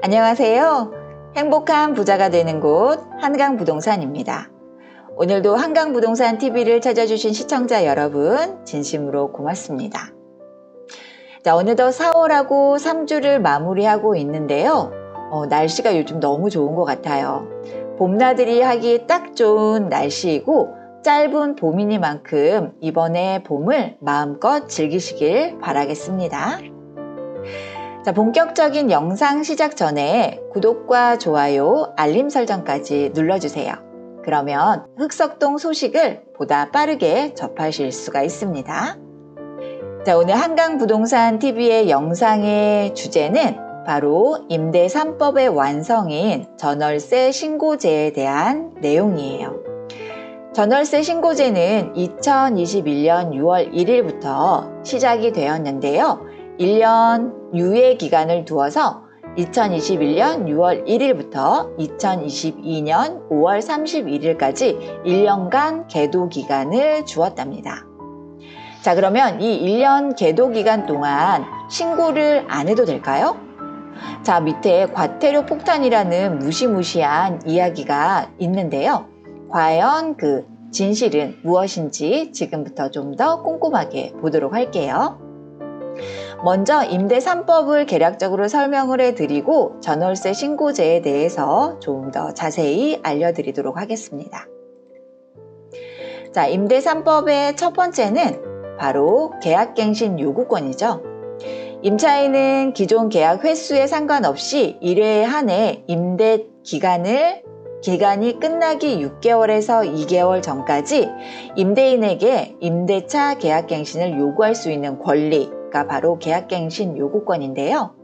안녕하세요. 행복한 부자가 되는 곳 한강부동산입니다. 오늘도 한강부동산 TV를 찾아주신 시청자 여러분 진심으로 고맙습니다. 자, 어느덧 4월하고 3주를 마무리하고 있는데요. 날씨가 요즘 너무 좋은 것 같아요. 봄나들이 하기 딱 좋은 날씨이고 짧은 봄이니만큼 이번에 봄을 마음껏 즐기시길 바라겠습니다. 자, 본격적인 영상 시작 전에 구독과 좋아요, 알림 설정까지 눌러주세요. 그러면 흑석동 소식을 보다 빠르게 접하실 수가 있습니다. 자, 오늘 한강부동산TV의 영상의 주제는 바로 임대 3법의 완성인 전월세 신고제에 대한 내용이에요. 전월세 신고제는 2021년 6월 1일부터 시작이 되었는데요. 1년 유예 기간을 두어서 2021년 6월 1일부터 2022년 5월 31일까지 1년간 계도 기간을 주었답니다. 자, 그러면 이 1년 계도 기간 동안 신고를 안 해도 될까요? 자, 밑에 과태료 폭탄이라는 무시무시한 이야기가 있는데요. 과연 그 진실은 무엇인지 지금부터 좀 더 꼼꼼하게 보도록 할게요. 먼저 임대 3법을 개략적으로 설명을 해드리고 전월세 신고제에 대해서 좀 더 자세히 알려드리도록 하겠습니다. 자, 임대 3법의 첫 번째는 바로 계약갱신 요구권이죠. 임차인은 기존 계약 횟수에 상관없이 1회에 한해 임대 기간이 끝나기 6개월에서 2개월 전까지 임대인에게 임대차 계약갱신을 요구할 수 있는 권리가 바로 계약갱신 요구권인데요.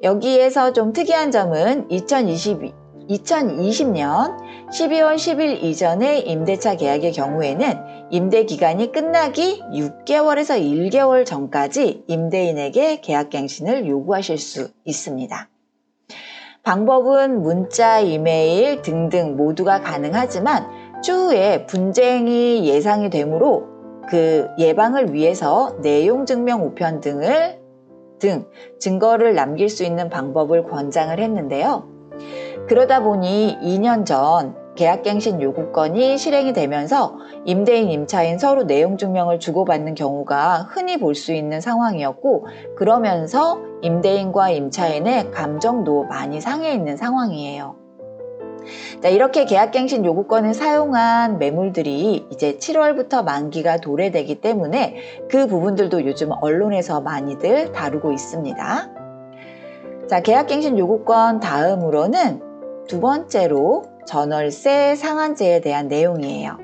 여기에서 좀 특이한 점은 2020년 12월 10일 이전의 임대차 계약의 경우에는 임대 기간이 끝나기 6개월에서 1개월 전까지 임대인에게 계약갱신을 요구하실 수 있습니다. 방법은 문자, 이메일 등등 모두가 가능하지만 추후에 분쟁이 예상이 되므로 그 예방을 위해서 내용 증명 우편 등 증거를 남길 수 있는 방법을 권장을 했는데요. 그러다 보니 2년 전 계약갱신 요구권이 실행이 되면서 임대인, 임차인 서로 내용 증명을 주고받는 경우가 흔히 볼 수 있는 상황이었고, 그러면서 임대인과 임차인의 감정도 많이 상해 있는 상황이에요. 자, 이렇게 계약갱신 요구권을 사용한 매물들이 이제 7월부터 만기가 도래되기 때문에 그 부분들도 요즘 언론에서 많이들 다루고 있습니다. 자, 계약갱신 요구권 다음으로는 두 번째로 전월세 상한제에 대한 내용이에요.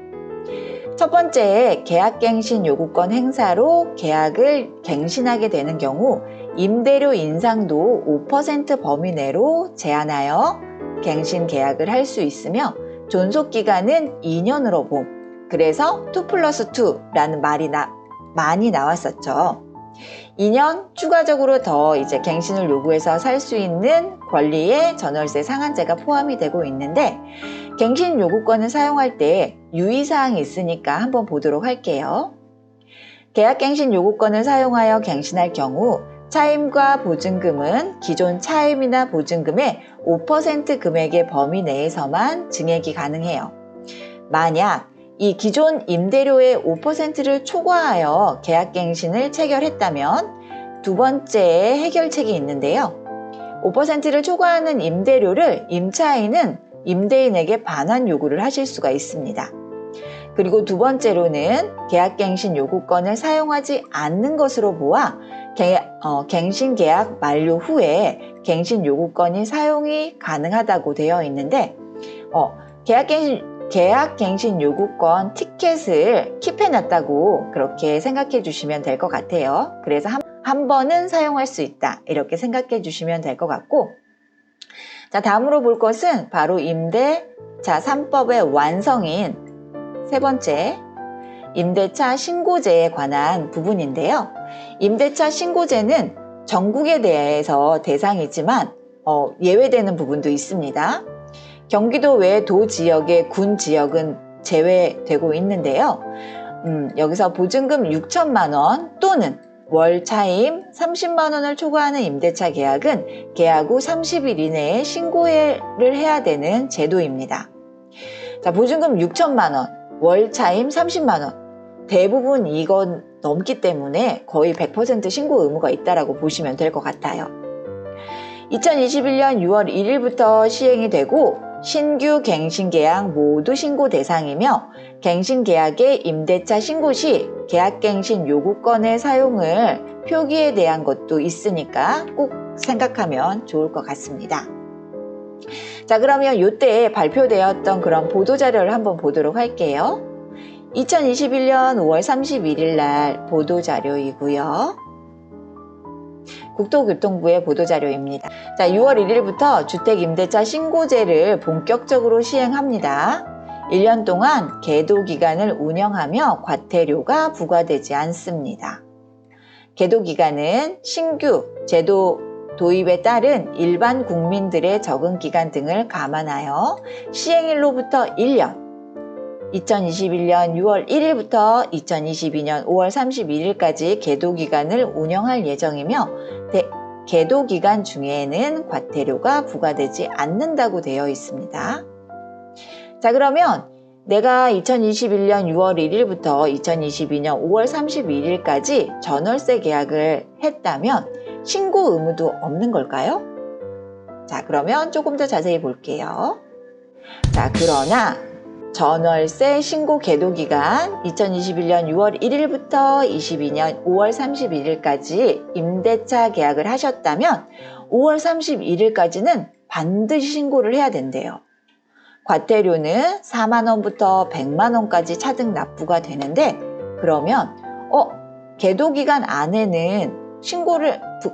첫 번째, 계약갱신 요구권 행사로 계약을 갱신하게 되는 경우 임대료 인상도 5% 범위 내로 제한하여 갱신 계약을 할 수 있으며 존속기간은 2년으로 봄. 그래서 2+2라는 말이 많이 나왔었죠. 2년 추가적으로 더 이제 갱신을 요구해서 살 수 있는 권리에 전월세 상한제가 포함이 되고 있는데, 갱신 요구권을 사용할 때 유의사항이 있으니까 한번 보도록 할게요. 계약갱신 요구권을 사용하여 갱신할 경우 차임과 보증금은 기존 차임이나 보증금의 5% 금액의 범위 내에서만 증액이 가능해요. 만약 이 기존 임대료의 5%를 초과하여 계약갱신을 체결했다면 두 번째 해결책이 있는데요. 5%를 초과하는 임대료를 임차인은 임대인에게 반환 요구를 하실 수가 있습니다. 그리고 두 번째로는 계약갱신 요구권을 사용하지 않는 것으로 보아 갱신 계약 만료 후에 갱신 요구권이 사용이 가능하다고 되어 있는데, 계약갱신 요구권 티켓을 킵해놨다고 그렇게 생각해 주시면 될 것 같아요. 그래서 한 번은 사용할 수 있다, 이렇게 생각해 주시면 될 것 같고, 자, 다음으로 볼 것은 바로 임대차 3법의 완성인 세 번째, 임대차 신고제에 관한 부분인데요. 임대차 신고제는 전국에 대해서 대상이지만 예외되는 부분도 있습니다. 경기도 외 도 지역의 군 지역은 제외되고 있는데요. 여기서 보증금 6천만 원 또는 월 차임 30만 원을 초과하는 임대차 계약은 계약 후 30일 이내에 신고를 해야 되는 제도입니다. 자, 보증금 6천만 원, 월 차임 30만 원. 대부분 이건 넘기 때문에 거의 100% 신고 의무가 있다라고 보시면 될 것 같아요. 2021년 6월 1일부터 시행이 되고 신규 갱신계약 모두 신고 대상이며 갱신계약의 임대차 신고 시 계약갱신 요구권의 사용을 표기에 대한 것도 있으니까 꼭 생각하면 좋을 것 같습니다. 자, 그러면 이때 발표되었던 그런 보도자료를 한번 보도록 할게요. 2021년 5월 31일 날 보도자료이고요. 국토교통부의 보도자료입니다. 자, 6월 1일부터 주택임대차 신고제를 본격적으로 시행합니다. 1년 동안 계도기간을 운영하며 과태료가 부과되지 않습니다. 계도기간은 신규 제도 도입에 따른 일반 국민들의 적응기간 등을 감안하여 시행일로부터 1년, 2021년 6월 1일부터 2022년 5월 31일까지 계도기간을 운영할 예정이며 계도기간 중에는 과태료가 부과되지 않는다고 되어 있습니다. 자, 그러면 내가 2021년 6월 1일부터 2022년 5월 31일까지 전월세 계약을 했다면 신고 의무도 없는 걸까요? 자, 그러면 조금 더 자세히 볼게요. 자, 그러나 전월세 신고 계도기간 2021년 6월 1일부터 22년 5월 31일까지 임대차 계약을 하셨다면 5월 31일까지는 반드시 신고를 해야 된대요. 과태료는 4만 원부터 100만 원까지 차등 납부가 되는데 그러면 계도기간 안에는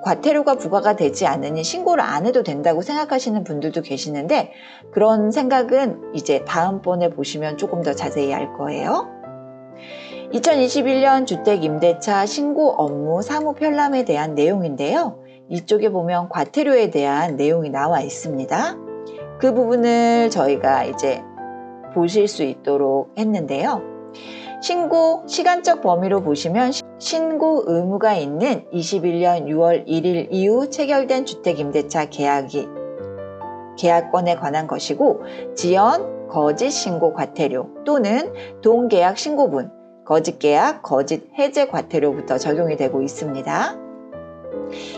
과태료가 부과가 되지 않으니 신고를 안 해도 된다고 생각하시는 분들도 계시는데 그런 생각은 이제 다음번에 보시면 조금 더 자세히 알 거예요. 2021년 주택임대차 신고 업무 사무 편람에 대한 내용인데요. 이쪽에 보면 과태료에 대한 내용이 나와 있습니다. 그 부분을 저희가 이제 보실 수 있도록 했는데요. 신고 시간적 범위로 보시면 신고 의무가 있는 21년 6월 1일 이후 체결된 주택임대차 계약권에 관한 것이고 지연, 거짓 신고 과태료 또는 동계약 신고분, 거짓계약, 거짓 해제 과태료부터 적용이 되고 있습니다.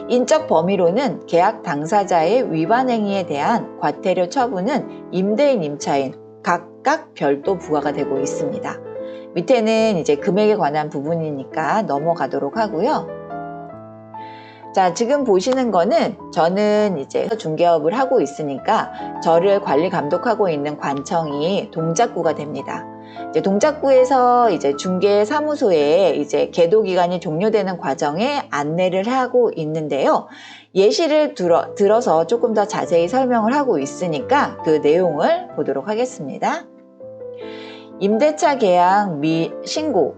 인적 범위로는 계약 당사자의 위반 행위에 대한 과태료 처분은 임대인, 임차인 각각 별도 부과가 되고 있습니다. 밑에는 이제 금액에 관한 부분이니까 넘어가도록 하고요. 자, 지금 보시는 거는 저는 이제 중개업을 하고 있으니까 저를 관리 감독하고 있는 관청이 동작구가 됩니다. 이제 동작구에서 이제 중개사무소에 이제 계도 기간이 종료되는 과정에 안내를 하고 있는데요. 예시를 들어서 조금 더 자세히 설명을 하고 있으니까 그 내용을 보도록 하겠습니다. 임대차 계약 미신고,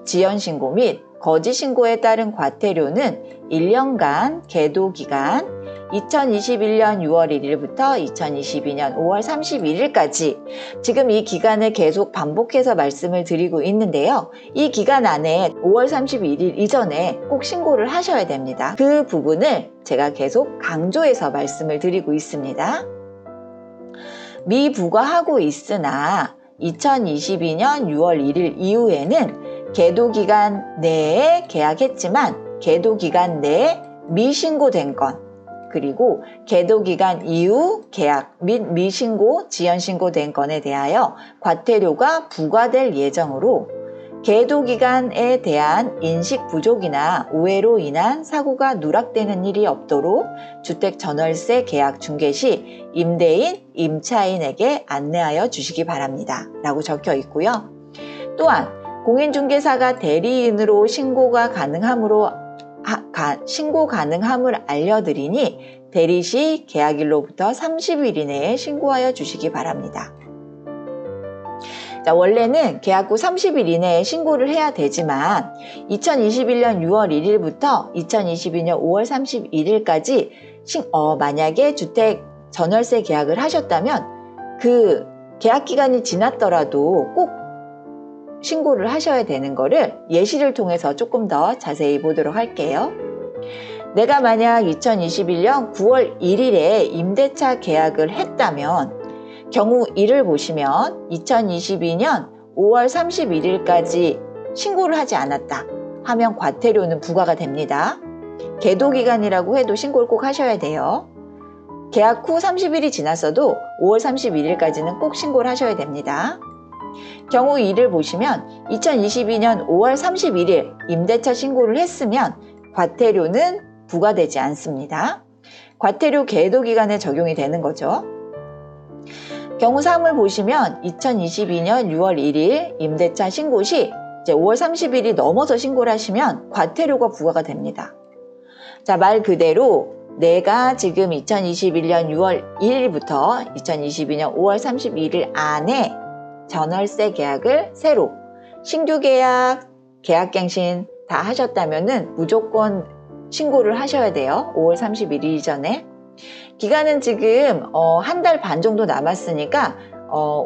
지연신고 및 거짓신고에 따른 과태료는 1년간 계도기간 2021년 6월 1일부터 2022년 5월 31일까지 지금 이 기간을 계속 반복해서 말씀을 드리고 있는데요. 이 기간 안에 5월 31일 이전에 꼭 신고를 하셔야 됩니다. 그 부분을 제가 계속 강조해서 말씀을 드리고 있습니다. 미부과하고 있으나 2022년 6월 1일 이후에는 계도기간 내에 계약했지만 계도기간 내에 미신고된 건 그리고 계도기간 이후 계약 및 미신고, 지연신고된 건에 대하여 과태료가 부과될 예정으로 계도기간에 대한 인식 부족이나 오해로 인한 사고가 누락되는 일이 없도록 주택 전월세 계약 중개 시 임대인, 임차인에게 안내하여 주시기 바랍니다. 라고 적혀 있고요. 또한 공인중개사가 대리인으로 신고 가능함을 알려드리니 대리 시 계약일로부터 30일 이내에 신고하여 주시기 바랍니다. 자, 원래는 계약 후 30일 이내에 신고를 해야 되지만 2021년 6월 1일부터 2022년 5월 31일까지 만약에 주택 전월세 계약을 하셨다면 그 계약 기간이 지났더라도 꼭 신고를 하셔야 되는 거를 예시를 통해서 조금 더 자세히 보도록 할게요. 내가 만약 2021년 9월 1일에 임대차 계약을 했다면 경우 1을 보시면 2022년 5월 31일까지 신고를 하지 않았다 하면 과태료는 부과가 됩니다. 계도기간이라고 해도 신고를 꼭 하셔야 돼요. 계약 후 30일이 지났어도 5월 31일까지는 꼭 신고를 하셔야 됩니다. 경우 2를 보시면 2022년 5월 31일 임대차 신고를 했으면 과태료는 부과되지 않습니다. 과태료 계도기간에 적용이 되는 거죠. 경우 3을 보시면 2022년 6월 1일 임대차 신고 시 이제 5월 30일이 넘어서 신고를 하시면 과태료가 부과가 됩니다. 자, 말 그대로 내가 지금 2021년 6월 1일부터 2022년 5월 31일 안에 전월세 계약을 새로 신규 계약, 계약갱신 다 하셨다면은 무조건 신고를 하셔야 돼요. 5월 31일 이전에. 기간은 지금 한 달 반 정도 남았으니까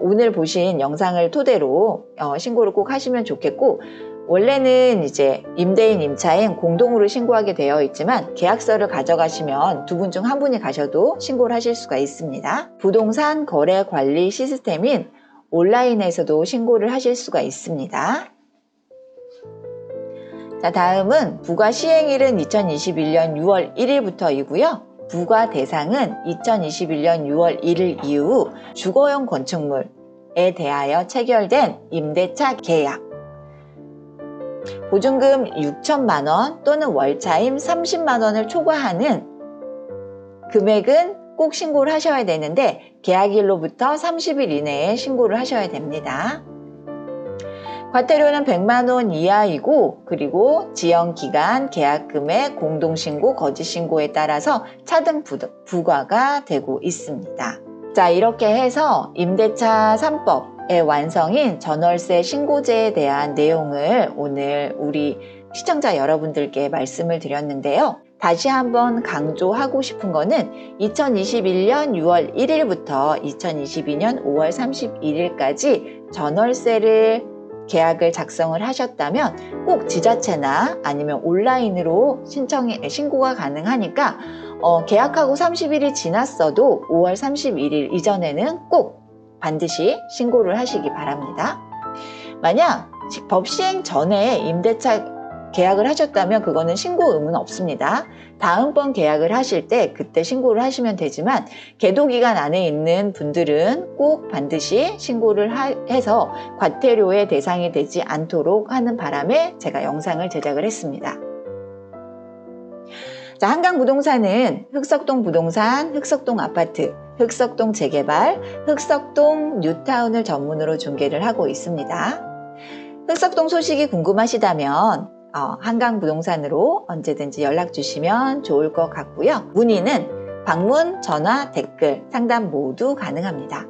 오늘 보신 영상을 토대로 신고를 꼭 하시면 좋겠고, 원래는 이제 임대인, 임차인 공동으로 신고하게 되어 있지만 계약서를 가져가시면 두 분 중 한 분이 가셔도 신고를 하실 수가 있습니다. 부동산 거래 관리 시스템인 온라인에서도 신고를 하실 수가 있습니다. 자, 다음은 부과 시행일은 2021년 6월 1일부터이고요. 부과 대상은 2021년 6월 1일 이후 주거용 건축물에 대하여 체결된 임대차 계약, 보증금 6천만 원 또는 월차임 30만 원을 초과하는 금액은 꼭 신고를 하셔야 되는데 계약일로부터 30일 이내에 신고를 하셔야 됩니다. 과태료는 100만 원 이하이고, 그리고 지연기간, 계약금액, 공동신고, 거짓신고에 따라서 차등 부과가 되고 있습니다. 자, 이렇게 해서 임대차 3법의 완성인 전월세 신고제에 대한 내용을 오늘 우리 시청자 여러분들께 말씀을 드렸는데요. 다시 한번 강조하고 싶은 거는 2021년 6월 1일부터 2022년 5월 31일까지 전월세를 계약을 작성을 하셨다면 꼭 지자체나 아니면 온라인으로 신고가 가능하니까 계약하고 30일이 지났어도 5월 31일 이전에는 꼭 반드시 신고를 하시기 바랍니다. 만약 법 시행 전에 임대차 계약을 하셨다면 그거는 신고 의무는 없습니다. 다음번 계약을 하실 때 그때 신고를 하시면 되지만 계도기간 안에 있는 분들은 꼭 반드시 신고를 해서 과태료의 대상이 되지 않도록 하는 바람에 제가 영상을 제작을 했습니다. 자, 한강부동산은 흑석동 부동산, 흑석동 아파트, 흑석동 재개발, 흑석동 뉴타운을 전문으로 중개를 하고 있습니다. 흑석동 소식이 궁금하시다면 한강부동산으로 언제든지 연락 주시면 좋을 것 같고요. 문의는 방문, 전화, 댓글, 상담 모두 가능합니다.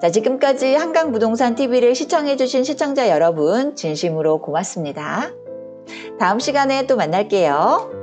자, 지금까지 한강부동산TV를 시청해주신 시청자 여러분 진심으로 고맙습니다. 다음 시간에 또 만날게요.